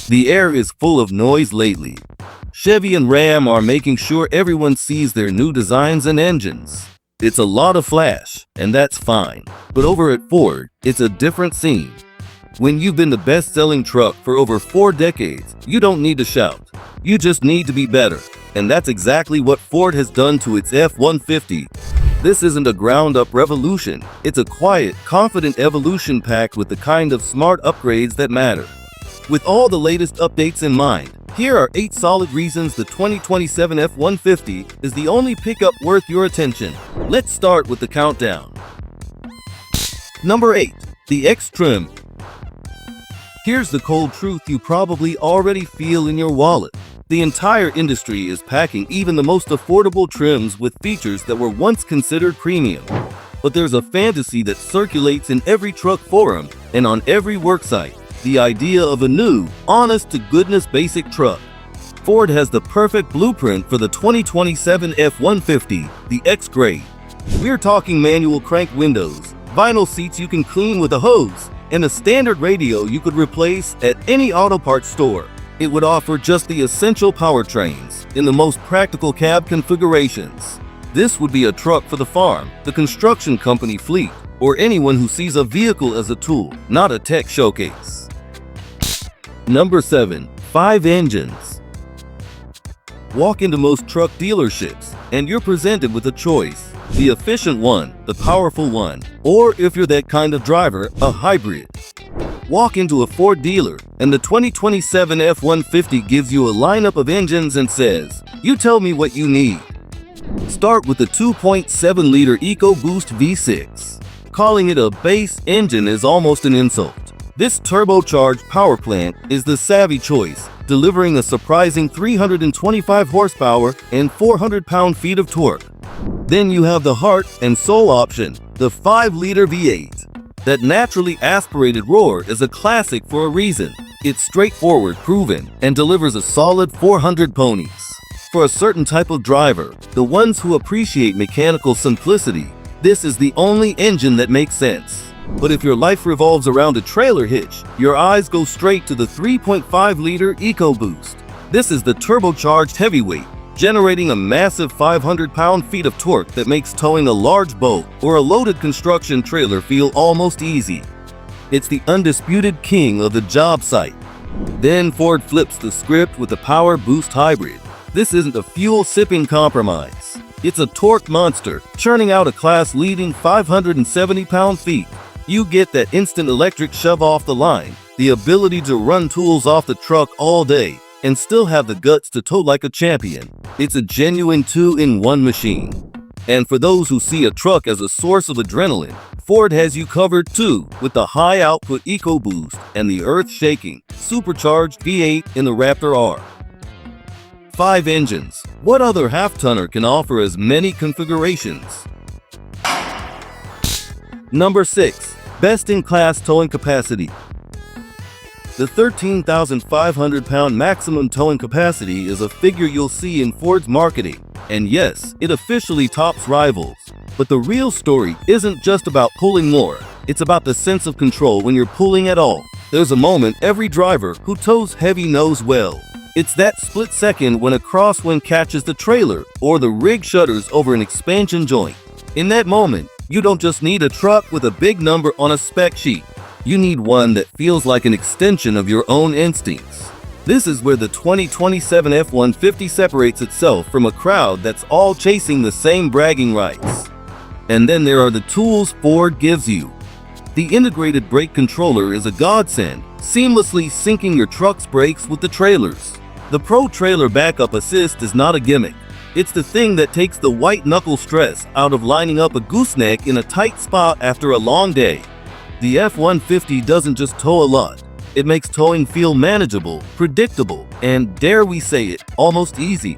The air is full of noise lately. Chevy and Ram are making sure everyone sees their new designs and engines. It's a lot of flash, and that's fine. But over at Ford, it's a different scene. When you've been the best-selling truck for over 4 decades, you don't need to shout. You just need to be better. And that's exactly what Ford has done to its F-150. This isn't a ground-up revolution. It's a quiet, confident evolution packed with the kind of smart upgrades that matter. With all the latest updates in mind, here are 8 solid reasons the 2027 F-150 is the only pickup worth your attention. Let's start with the countdown. Number 8. The X Trim. Here's the cold truth you probably already feel in your wallet. The entire industry is packing even the most affordable trims with features that were once considered premium. But there's a fantasy that circulates in every truck forum and on every worksite. The idea of a new, honest-to-goodness basic truck. Ford has the perfect blueprint for the 2027 F-150, the X-Grade. We're talking manual crank windows, vinyl seats you can clean with a hose, and a standard radio you could replace at any auto parts store. It would offer just the essential powertrains in the most practical cab configurations. This would be a truck for the farm, the construction company fleet, or anyone who sees a vehicle as a tool, not a tech showcase. Number 7. 5 engines. Walk into most truck dealerships, and you're presented with a choice. The efficient one, the powerful one, or if you're that kind of driver, a hybrid. Walk into a Ford dealer, and the 2027 F-150 gives you a lineup of engines and says, "You tell me what you need." Start with the 2.7-liter EcoBoost V6. Calling it a base engine is almost an insult. This turbocharged power plant is the savvy choice, delivering a surprising 325 horsepower and 400 pound-feet of torque. Then you have the heart and soul option, the 5-liter V8. That naturally aspirated roar is a classic for a reason. It's straightforward, proven, and delivers a solid 400 ponies. For a certain type of driver, the ones who appreciate mechanical simplicity, this is the only engine that makes sense. But if your life revolves around a trailer hitch, your eyes go straight to the 3.5-liter EcoBoost. This is the turbocharged heavyweight, generating a massive 500 pound-feet of torque that makes towing a large boat or a loaded construction trailer feel almost easy. It's the undisputed king of the job site. Then Ford flips the script with the Power Boost Hybrid. This isn't a fuel-sipping compromise. It's a torque monster, churning out a class-leading 570 pound-feet. You get that instant electric shove off the line, the ability to run tools off the truck all day, and still have the guts to tow like a champion. It's a genuine 2-in-1 machine. And for those who see a truck as a source of adrenaline, Ford has you covered too, with the high-output EcoBoost and the earth-shaking, supercharged V8 in the Raptor R. 5 engines. What other half-tonner can offer as many configurations? Number 6. Best-in-class towing capacity. The 13,500 pound maximum towing capacity is a figure you'll see in Ford's marketing. And yes, it officially tops rivals. But the real story isn't just about pulling more. It's about the sense of control when you're pulling at all. There's a moment every driver who tows heavy knows well. It's that split second when a crosswind catches the trailer or the rig shudders over an expansion joint. In that moment, you don't just need a truck with a big number on a spec sheet. You need one that feels like an extension of your own instincts. This is where the 2027 F-150 separates itself from a crowd that's all chasing the same bragging rights. And then there are the tools Ford gives you. The integrated brake controller is a godsend, seamlessly syncing your truck's brakes with the trailer's. The Pro Trailer Backup Assist is not a gimmick. It's the thing that takes the white-knuckle stress out of lining up a gooseneck in a tight spot after a long day. The F-150 doesn't just tow a lot. It makes towing feel manageable, predictable, and, dare we say it, almost easy.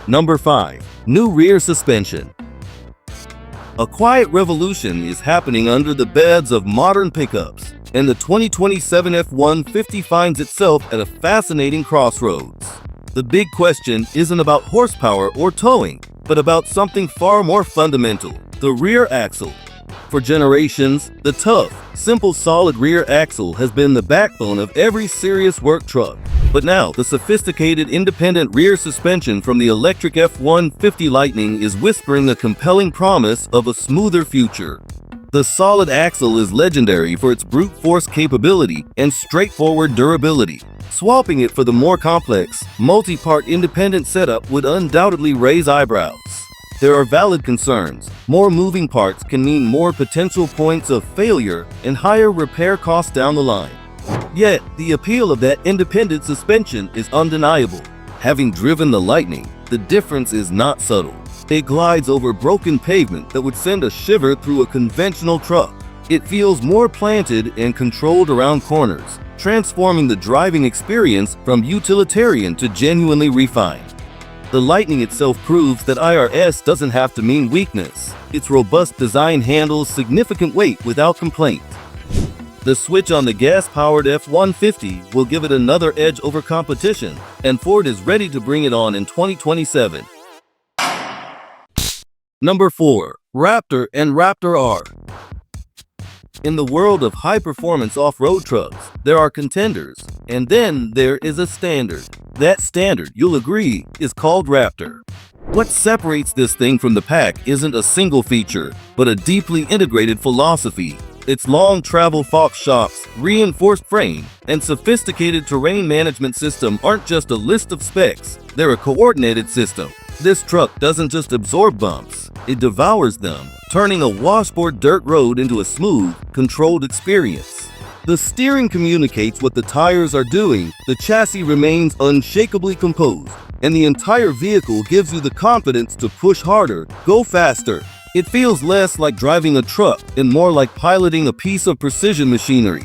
Number 5. New rear suspension. A quiet revolution is happening under the beds of modern pickups, and the 2027 F-150 finds itself at a fascinating crossroads. The big question isn't about horsepower or towing, but about something far more fundamental: the rear axle. For generations, the tough, simple solid rear axle has been the backbone of every serious work truck. But now, the sophisticated independent rear suspension from the electric F-150 Lightning is whispering a compelling promise of a smoother future. The solid axle is legendary for its brute force capability and straightforward durability. Swapping it for the more complex, multi-part independent setup would undoubtedly raise eyebrows. There are valid concerns. More moving parts can mean more potential points of failure and higher repair costs down the line. Yet, the appeal of that independent suspension is undeniable. Having driven the Lightning, the difference is not subtle. It glides over broken pavement that would send a shiver through a conventional truck. It feels more planted and controlled around corners, transforming the driving experience from utilitarian to genuinely refined. The Lightning itself proves that IRS doesn't have to mean weakness. Its robust design handles significant weight without complaint. The switch on the gas-powered F-150 will give it another edge over competition, and Ford is ready to bring it on in 2027. Number 4. Raptor and Raptor R. In the world of high-performance off-road trucks, there are contenders, and then there is a standard. That standard, you'll agree, is called Raptor. What separates this thing from the pack isn't a single feature, but a deeply integrated philosophy. Its long travel Fox shocks, reinforced frame, and sophisticated terrain management system aren't just a list of specs, they're a coordinated system. This truck doesn't just absorb bumps, it devours them, turning a washboard dirt road into a smooth, controlled experience. The steering communicates what the tires are doing, the chassis remains unshakably composed, and the entire vehicle gives you the confidence to push harder, go faster. It feels less like driving a truck and more like piloting a piece of precision machinery.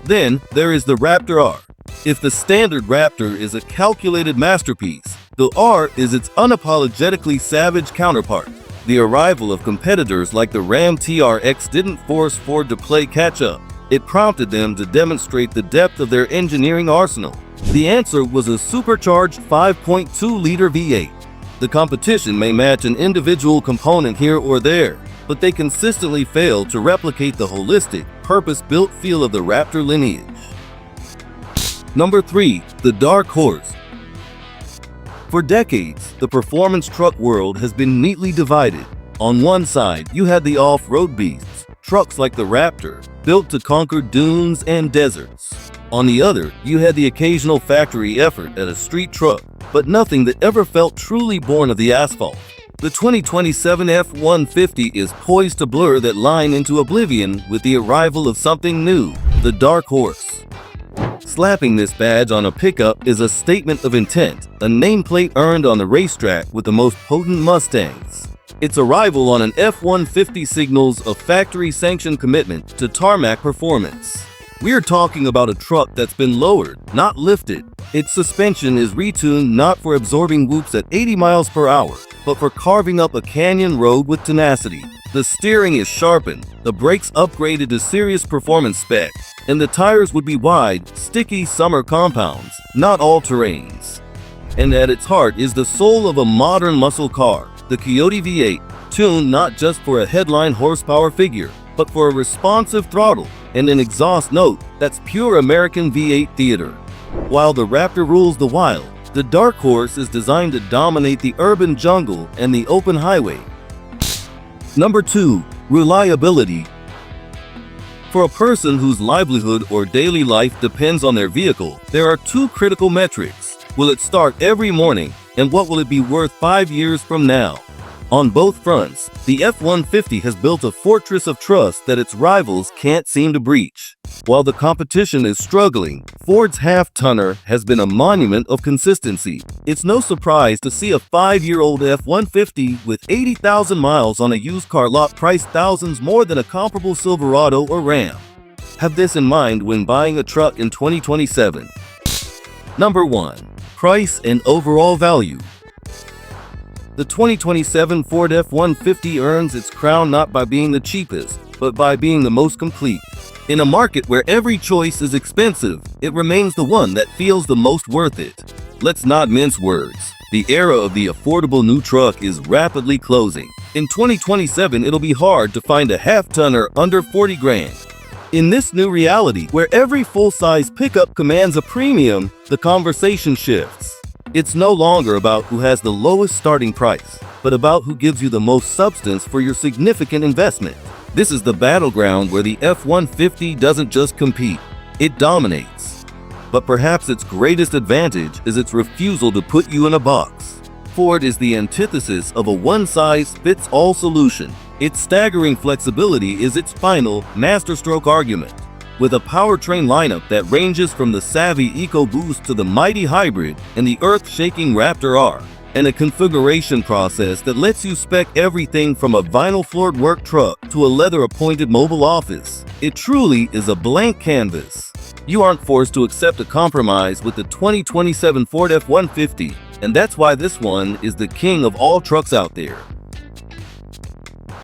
Then, there is the Raptor R. If the standard Raptor is a calculated masterpiece, the R is its unapologetically savage counterpart. The arrival of competitors like the Ram TRX didn't force Ford to play catch-up. It prompted them to demonstrate the depth of their engineering arsenal. The answer was a supercharged 5.2-liter V8. The competition may match an individual component here or there, but they consistently fail to replicate the holistic, purpose-built feel of the Raptor lineage. Number 3. The Dark Horse. For decades, the performance truck world has been neatly divided. On one side, you had the off-road beasts, trucks like the Raptor, built to conquer dunes and deserts. On the other, you had the occasional factory effort at a street truck, but nothing that ever felt truly born of the asphalt. The 2027 F-150 is poised to blur that line into oblivion with the arrival of something new, the Dark Horse. Slapping this badge on a pickup is a statement of intent, a nameplate earned on the racetrack with the most potent Mustangs. Its arrival on an F-150 signals a factory-sanctioned commitment to tarmac performance. We're talking about a truck that's been lowered, not lifted. Its suspension is retuned not for absorbing whoops at 80 miles per hour, but for carving up a canyon road with tenacity. The steering is sharpened, the brakes upgraded to serious performance spec, and the tires would be wide, sticky summer compounds, not all-terrains. And at its heart is the soul of a modern muscle car, the Coyote V8, tuned not just for a headline horsepower figure, but for a responsive throttle and an exhaust note that's pure American V8 theater. While the Raptor rules the wild, the Dark Horse is designed to dominate the urban jungle and the open highway. Number 2. Reliability. For a person whose livelihood or daily life depends on their vehicle, there are two critical metrics. Will it start every morning, and what will it be worth 5 years from now? On both fronts, the F-150 has built a fortress of trust that its rivals can't seem to breach. While the competition is struggling, Ford's half-tonner has been a monument of consistency. It's no surprise to see a 5-year-old F-150 with 80,000 miles on a used car lot priced thousands more than a comparable Silverado or Ram. Have this in mind when buying a truck in 2027. Number 1. Price and overall value. The 2027 Ford F-150 earns its crown not by being the cheapest, but by being the most complete. In a market where every choice is expensive, it remains the one that feels the most worth it. Let's not mince words. The era of the affordable new truck is rapidly closing. In 2027, it'll be hard to find a half-tonner under 40 grand. In this new reality, where every full-size pickup commands a premium, the conversation shifts. It's no longer about who has the lowest starting price, but about who gives you the most substance for your significant investment. This is the battleground where the F-150 doesn't just compete, it dominates. But perhaps its greatest advantage is its refusal to put you in a box. Ford is the antithesis of a one-size-fits-all solution. Its staggering flexibility is its final, masterstroke argument. With a powertrain lineup that ranges from the savvy EcoBoost to the mighty hybrid and the earth-shaking Raptor R, and a configuration process that lets you spec everything from a vinyl-floored work truck to a leather-appointed mobile office, it truly is a blank canvas. You aren't forced to accept a compromise with the 2027 Ford F-150, and that's why this one is the king of all trucks out there.